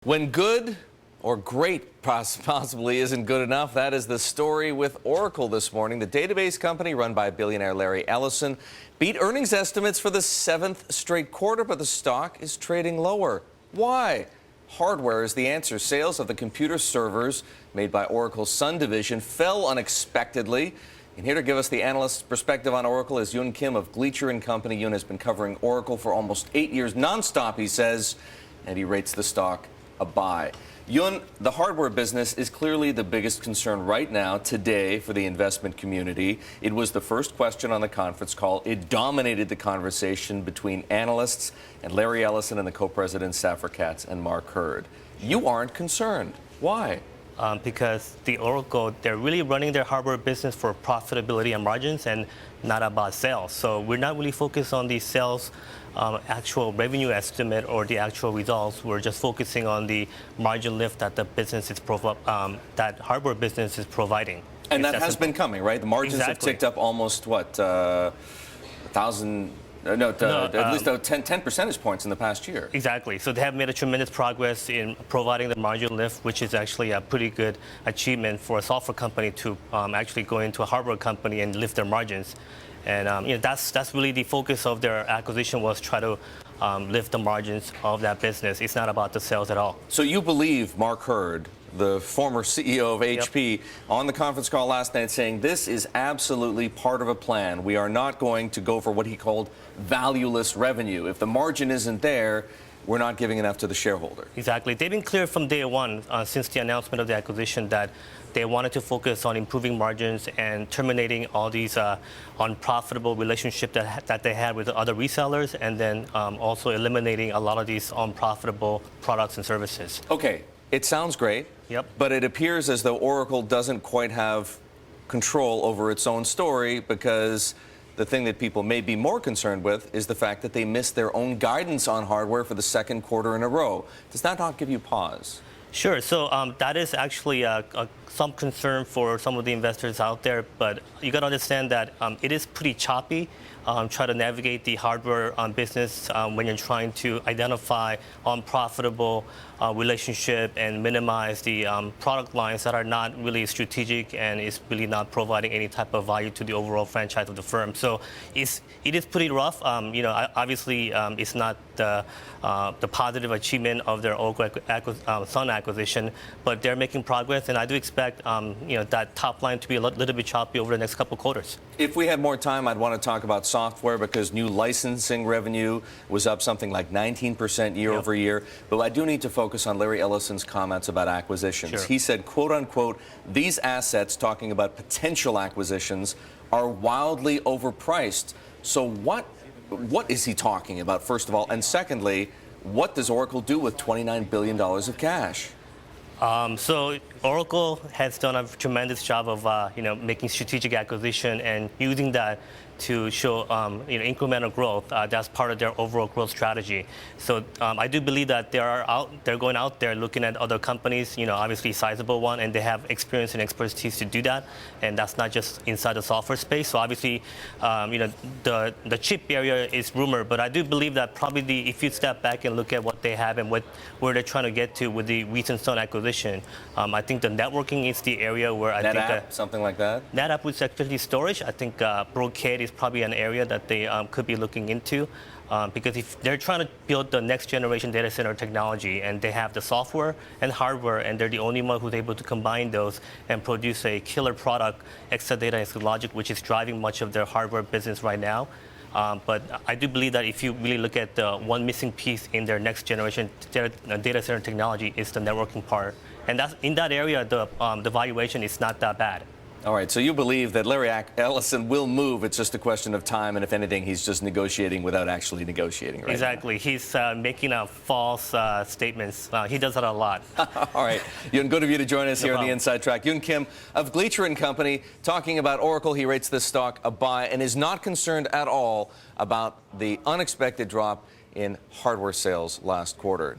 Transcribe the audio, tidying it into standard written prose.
When good or great possibly isn't good enough, that is the story with Oracle this morning. The database company run by billionaire Larry Ellison beat earnings estimates for the 7th straight quarter, but the stock is trading lower. Why? Hardware is the answer. Sales of the computer servers made by Oracle's Sun division fell unexpectedly. And here to give us the analyst's perspective on Oracle is Yun Kim of Gleacher Co. Yun has been covering Oracle for almost 8 years nonstop, he says, and he rates the stock a buy. Yun, the hardware business is clearly the biggest concern right now, today, for the investment community. It was the first question on the conference call. It dominated the conversation between analysts and Larry Ellison and the co-presidents Safra Catz and Mark Hurd. You aren't concerned. Why? Because the Oracle, they're really running their hardware business for profitability and margins and not about sales. So we're not really focused on the sales actual revenue estimate or the actual results. We're just focusing on the margin lift that the business is that hardware business is providing. And that has been coming, right? The margins have ticked up almost, what, 1,000... at least 10 percentage points in the past year. Exactly. So they have made a tremendous progress in providing the margin lift, which is actually a pretty good achievement for a software company to actually go into a hardware company and lift their margins. And that's really the focus of their acquisition, was try to lift the margins of that business. It's not about the sales at all. So you believe Mark Hurd, the former CEO of HP, on the conference call last night saying this is absolutely part of a plan. We are not going to go for what he called valueless revenue. If the margin isn't there, we're not giving enough to the shareholder. Exactly. They've been clear from day one, since the announcement of the acquisition, that they wanted to focus on improving margins and terminating all these unprofitable relationships that they had with other resellers, and then also eliminating a lot of these unprofitable products and services. Okay. It sounds great, but it appears as though Oracle doesn't quite have control over its own story, because the thing that people may be more concerned with is the fact that they missed their own guidance on hardware for the second quarter in a row. Does that not give you pause? Sure. So that is actually some concern for some of the investors out there, but you got to understand that it is pretty choppy. Try to navigate the hardware business when you're trying to identify unprofitable relationship and minimize the product lines that are not really strategic and is really not providing any type of value to the overall franchise of the firm. So it is pretty rough. Obviously, it's not the positive achievement of their Oracle Sun acquisition, but they're making progress, and I do expect that top line to be a little bit choppy over the next couple of quarters. If we had more time, I'd want to talk about software, because new licensing revenue was up something like 19% year over year. But I do need to focus on Larry Ellison's comments about acquisitions. Sure. He said, quote unquote, these assets, talking about potential acquisitions, are wildly overpriced. So what is he talking about, first of all? And secondly, what does Oracle do with $29 billion of cash? So Oracle has done a tremendous job of making strategic acquisition and using that to show incremental growth. That's part of their overall growth strategy. So I do believe that they're going out there looking at other companies, obviously sizable one, and they have experience and expertise to do that. And that's not just inside the software space. So obviously, the chip area is rumored, but I do believe that probably if you step back and look at what they have and where they're trying to get to with the recent Sun acquisition, I think the networking is the area where I think something like that. NetApp with security storage. I think Brocade is probably an area that they could be looking into, because if they're trying to build the next generation data center technology, and they have the software and hardware, and they're the only one who's able to combine those and produce a killer product, Exadata and Exalogic, which is driving much of their hardware business right now. But I do believe that if you really look at the one missing piece in their next generation data center technology, is the networking part. And that's, in that area, the valuation is not that bad. All right, so you believe that Larry Ellison will move. It's just a question of time, and if anything, he's just negotiating without actually negotiating right Exactly. now. He's making false statements. He does that a lot. All right. Yun, good of you to join us here on the Inside Track. Yun Kim of Gleacher Co. talking about Oracle. He rates this stock a buy and is not concerned at all about the unexpected drop in hardware sales last quarter.